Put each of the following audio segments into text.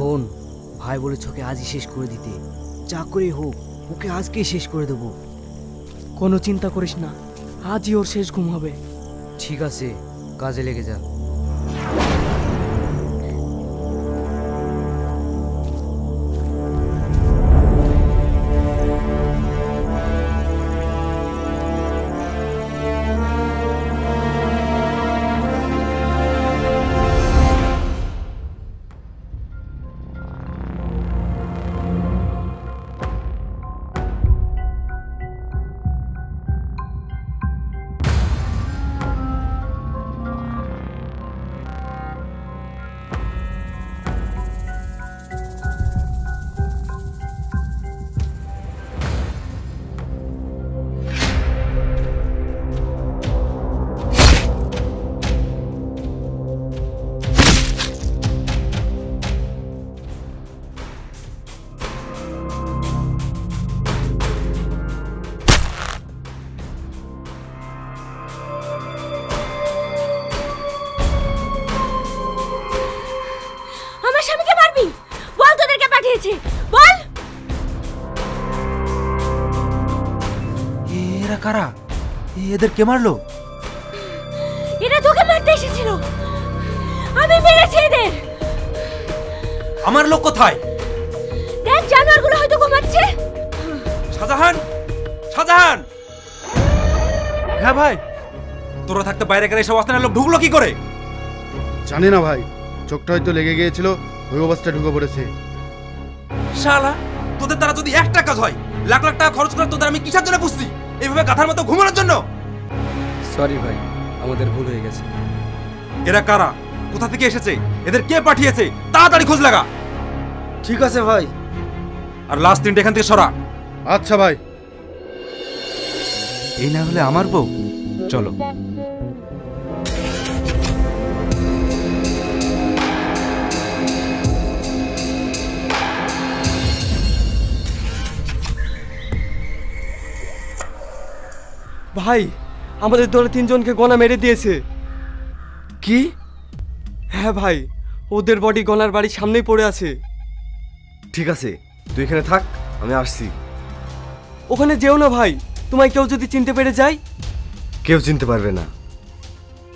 শোন, ভাই বলেছে ওকে আজই শেষ করে দিতে। যা করে হোক ওকে আজকেই শেষ করে দেবো। কোনো চিন্তা করিস না, আজই ওর শেষ ঘুম হবে। ঠিক আছে, কাজে লেগে যা। কারা? এদের কে মারলো? এরা তোকে মারতে এসেছিল, আমি মেরেছি এদের। আমার লোক কোথায়? দেখ, জানোয়ারগুলো হয়তো ঘুমাচ্ছে। শাহজাহান, শাহজাহান! হ্যাঁ ভাই, তোরা থাকতে বাইরে গেলে সব অস্থানের লোক ঢুকলো কি করে? জানি না ভাই, চোখটা হয়তো লেগে গিয়েছিল, ওই অবস্থায় ঢুকে পড়েছে। শালা, তোদের দ্বারা যদি একটা কাজ হয়, লাখ লাখ টাকা খরচ করে তোদের আমি কিসের জন্য পুষছি? এইভাবে গাধার মতো ঘুমানোর জন্য? সরি ভাই, আমাদের ভুল হয়ে গেছে। এরা কারা? কোথা থেকে এসেছে? এদের কে পাঠিয়েছে? তাড়াতাড়ি খোঁজ লাগা। ঠিক আছে ভাই। আর লাস্ট তিনটে এখান থেকে সরা। আচ্ছা ভাই। এই না হলে আমার বউ। চলো। ভাই, আমাদের দলে 3 জনকে গলা মেরে দিয়েছে। কি? হ্যাঁ ভাই, ওদের বডি গলার বাড়ির সামনেই পড়ে আছে। ঠিক আছে, তুই এখানে থাক, আমি আসছি। ওখানে যেও না ভাই, তোমায় কেউ যদি চিনতে পেরে যায়। কেউ চিনতে পারবে না।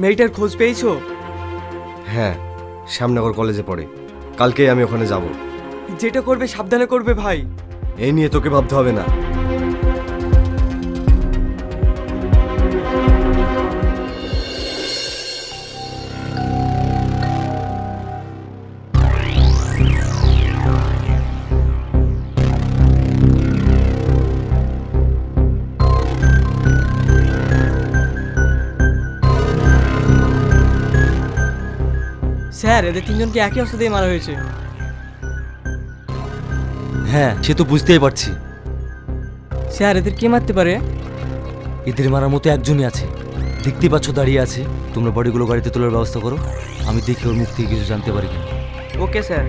মেয়েটার খোঁজ পেয়েছো? হ্যাঁ, শ্যামনগর কলেজে পড়ে। কালকেই আমি ওখানে যাব। যেটা করবে সাবধানে করবে ভাই। এই নিয়ে তোকে ভাবতে হবে না। স্যার, এদের 3 জনকে একই অস্ত্র দিয়ে মারা হয়েছে। হ্যাঁ, সে তো বুঝতেই পারছি। স্যার, এদের কে মারতে পারে? এদের মারার মতো একজনই আছে, দেখতেই পাচ্ছ দাঁড়িয়ে আছে। তোমরা বডিগুলো গাড়িতে তোলার ব্যবস্থা করো, আমি দেখি ওর মুখ থেকে কিছু জানতে পারি কিনা। Okay sir.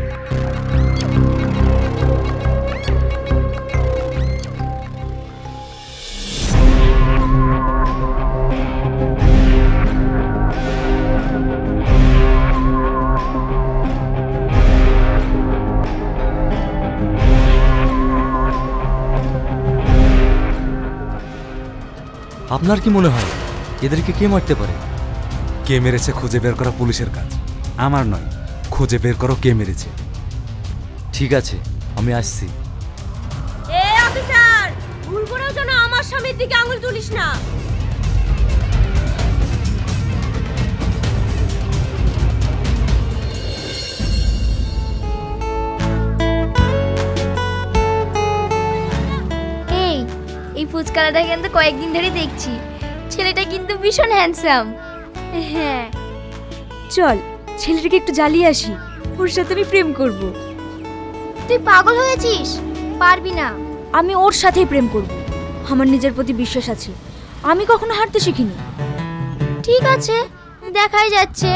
আপনার কি মনে হয় এদেরকে কে মারতে পারে? কে মেরেছে খুঁজে বের করা পুলিশের কাজ, আমার নয়। খুঁজে বের করো কে মেরেছে। ঠিক আছে, আমি আসছি। এ অফিসার, ভুল করেও যেন আমার স্বামীর দিকে আঙুল তুলিস না। এই ফুচকালাটা কিন্তু কয়েকদিন ধরে দেখছি, ছেলেটা কিন্তু ভীষণ হ্যান্ডসাম। হ্যাঁ, চল ছেলেটাকে একটু জ্বালিয়ে আসি, ওর সাথে আমি প্রেম করব। তুই পাগল হয়েছিস? পারবি না। আমি ওর সাথেই প্রেম করব, আমার নিজের প্রতি বিশ্বাস আছে, আমি কখনো হারতে শিখিনি। ঠিক আছে, দেখাই যাচ্ছে।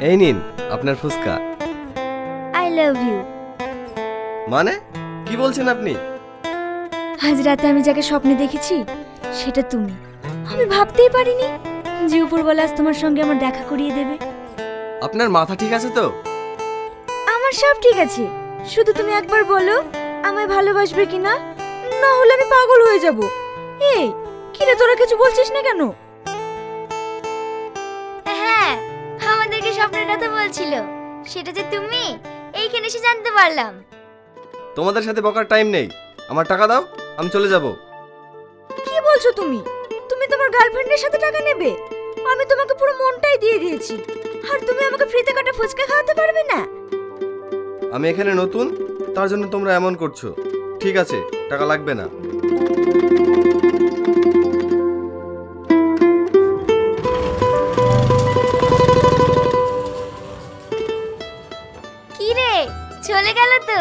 এই নিন আপনার ফুচকা। I love you. মানে কি বলছেন আপনি? আজ রাতে আমি যাকে স্বপ্নে দেখেছি সেটা তুমি। আমি ভাবতেই পারিনি যে উপরওয়ালা আজ তোমার সঙ্গে আমার দেখা করিয়ে দেবে। আপনার মাথা ঠিক আছে তো? আমার সব ঠিক আছে, শুধু তুমি একবার বলো আমায় ভালোবাসবে কিনা, না হলে আমি পাগল হয়ে যাব। এই কিরে, তোরা কিছু বলছিস না কেন? হ্যাঁ, আমাদেরকে স্বপ্নের কথা বলছিল, সেটা যে তুমি এইখানে এসে জানতে পারলাম। তোমাদের সাথে বকার টাইম নেই, আমার টাকা দাও, আমি চলে যাব। কি বলছো তুমি? তুমি তোমার গার্লফ্রেন্ডের সাথে টাকা নেবে? আমি তোমাকে পুরো মনটাই দিয়ে দিয়েছি, আর তুমি আমাকে ফ্রিতে কাটা ফুচকা খাওয়াতে পারবে না? আমি এখানে নতুন, তার জন্য তোমরা এমন করছো। ঠিক আছে, টাকা লাগবে না। কি রে, চলে গেল তো?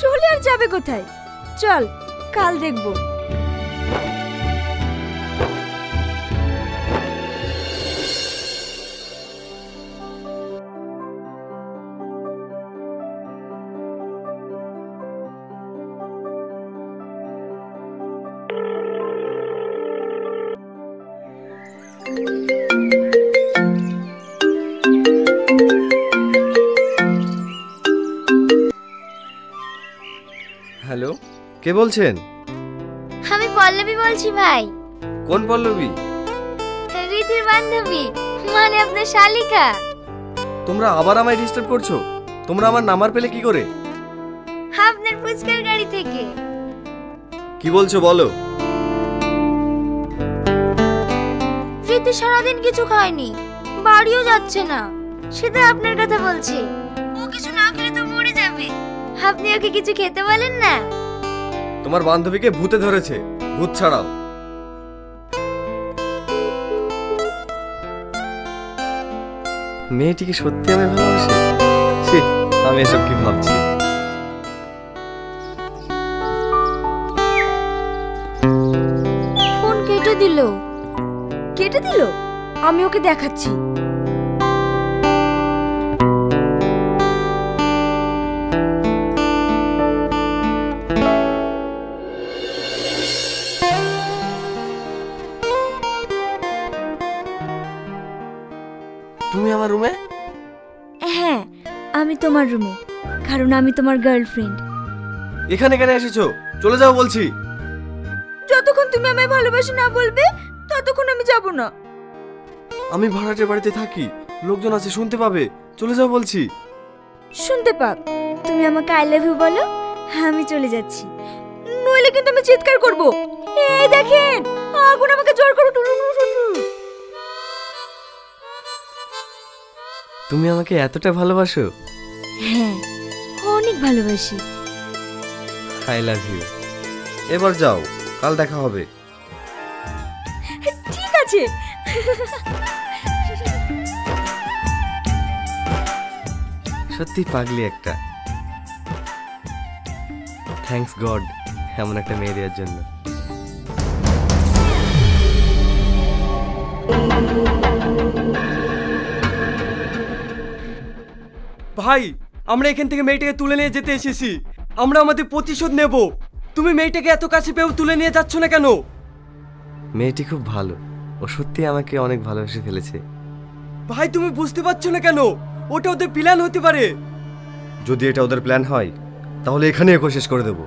চলে আর যাবে কোথায়? চল কাল দেখবো। হ্যালো, কে বলছেন? আমি পল্লবী বলছি ভাই। কোন পল্লবী? রীতির বান্ধবী, মানে আপনার শালিকা। তোমরা আবার আমায় ডিস্টার্ব করছো? তোমরা আমার নাম্বার পেলে কি করে? আপনার ফুচকার গাড়ি থেকে। কি বলছো বলো? রীতি সারাদিন কিছু খায়নি, বাড়িও যাচ্ছে না, সেটা আপনার কথা বলছে। ও কিছু না খেলে তো মরে যাবে, আপনি ওকে কিছু খেতে বলেন না। তোমার বান্ধবীকে ভূতে ধরেছে, ভূত ছাড়াও। মেয়েটিকে সত্যি আমি ভালোবাসি? ছি, আমি এসব কি ভাবছি? ফোন কেটে দিল। কেটে দিল? আমি ওকে দেখাচ্ছি। তুমি আমার রুমে? হ্যাঁ, আমি তোমার রুমে, কারণ আমি তোমার গার্লফ্রেন্ড। এখানে কেন এসেছো? চলে যাও বলছি। যতক্ষণ তুমি আমায় ভালোবাসি না বলবে ততক্ষণ আমি যাব না। আমি ভাড়াটের বাড়িতে থাকি, লোকজন আছে, শুনতে পাবে। চলে যাও বলছি। শুনতে পাক, তুমি আমাকে আই লাভ ইউ বলো, আমি চলে যাচ্ছি, নইলে কিন্তু আমি চিৎকার করব। এই দেখেন, আগুন আমাকে জোর করে তুলুন। তুমি আমাকে এতটা ভালোবাসো? হ্যাঁ, অনেক ভালোবাসি। I love you. এবার যাও, কাল দেখা হবে। ঠিক আছে। সত্যি পাগলি একটা। থ্যাঙ্কস গড এমন একটা মেয়ে দেওয়ার জন্য। ভাই, আমরা এখান থেকে মেয়েটাকে তুলে নিয়ে যেতে এসেছি। আমরা আমাদের প্রতিশোধ নেব। তুমি মেয়েটাকে এত কাছে পেয়েও তুলে নিয়ে যাচ্ছ না কেন? মেয়েটি খুব ভালো, ও সত্যি আমাকে অনেক ভালোবেসে ফেলেছে। ভাই, তুমি বুঝতে পারছো না কেন? ওটা ওদের প্ল্যান হতে পারে। যদি এটা ওদের প্ল্যান হয় তাহলে এখানে ওকে শেষ করে দেবো।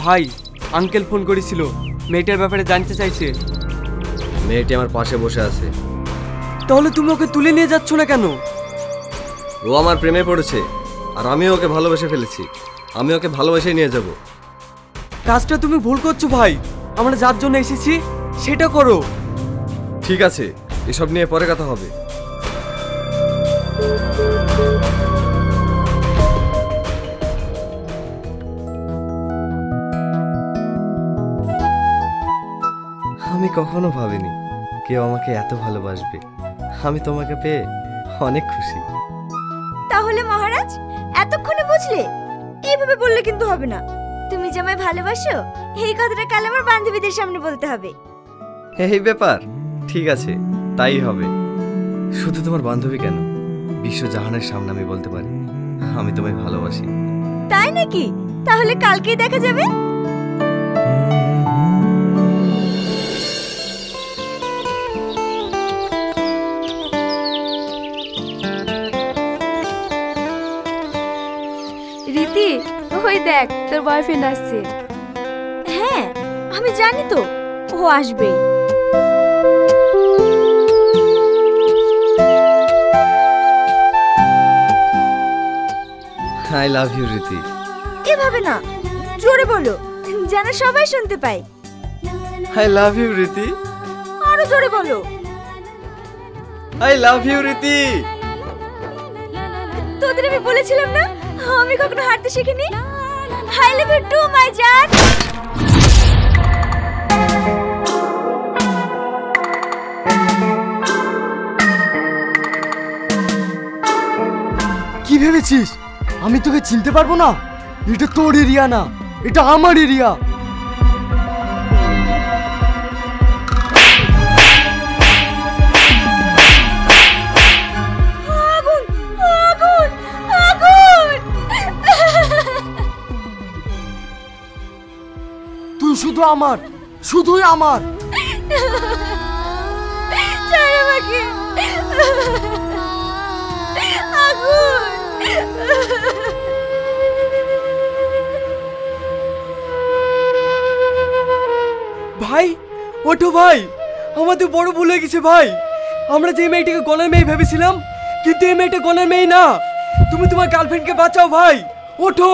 ভাই, আঙ্কেল ফোন করেছিল, মেয়েটার ব্যাপারে জানতে চাইছে। মেয়েটি আমার পাশে বসে আছে। তাহলে তুমি ওকে তুলে নিয়ে যাচ্ছ না কেন? ও আমার প্রেমে পড়েছে, আর আমি ওকে ভালোবেসে ফেলেছি। আমি ওকে ভালোবেসে নিয়ে যাব। কাজটা তুমি ভুল করছো ভাই। আমরা যার জন্য এসেছি সেটা করো। ঠিক আছে, এসব নিয়ে পরে কথা হবে। আমি কখনো ভাবিনি কেউ আমাকে এত ভালোবাসবে। আমি তোমাকে পেয়ে অনেক খুশি। তাহলে মহারাজ এতক্ষণে বুঝলে? এইভাবে বললে কিন্তু হবে না। তুমি যে আমায় ভালোবাসো এই কথাটা কাল আমার বান্ধবীদের সামনে বলতে হবে। এই ব্যাপার, ঠিক আছে তাই হবে। শুধু তোমার বান্ধবী কেন, বিশ্বজাহানের সামনে আমি বলতে পারি আমি তোমায় ভালোবাসি। তাই নাকি? তাহলে কালকেই দেখা যাবে। রীতি, ওই দেখ তোর বয়ফ্রেন্ড আসছে। হ্যাঁ আমি জানি তো, ও আসবেই। I love you Riti. এভাবে না, জোরে বলো যেন সবাই শুনতে পায়। I love you Riti. আরো জোরে বলো। I love you Riti. তোদের আমি বলেছিলাম না আমি কখনো হাঁটতে শিখিনি। I love you too my জান। কি ভেবেছিস আমি তোকে চিনতে পারবো না? এটা তোর এরিয়া না, এটা আমার এরিয়া। আগুন আগুন আগুন! তুই শুধু আমার, শুধুই আমার। ছাড় আমাকে। আগুন! ভাই ওঠো ভাই, আমাদের বড় ভুল হয়ে গেছে ভাই। আমরা যে মেয়েটাকে গলার মেয়ে ভেবেছিলাম, কিন্তু এই মেয়েটা গলার মেয়ে না। তুমি তোমার গার্লফ্রেন্ডকে বাঁচাও ভাই, ওঠো।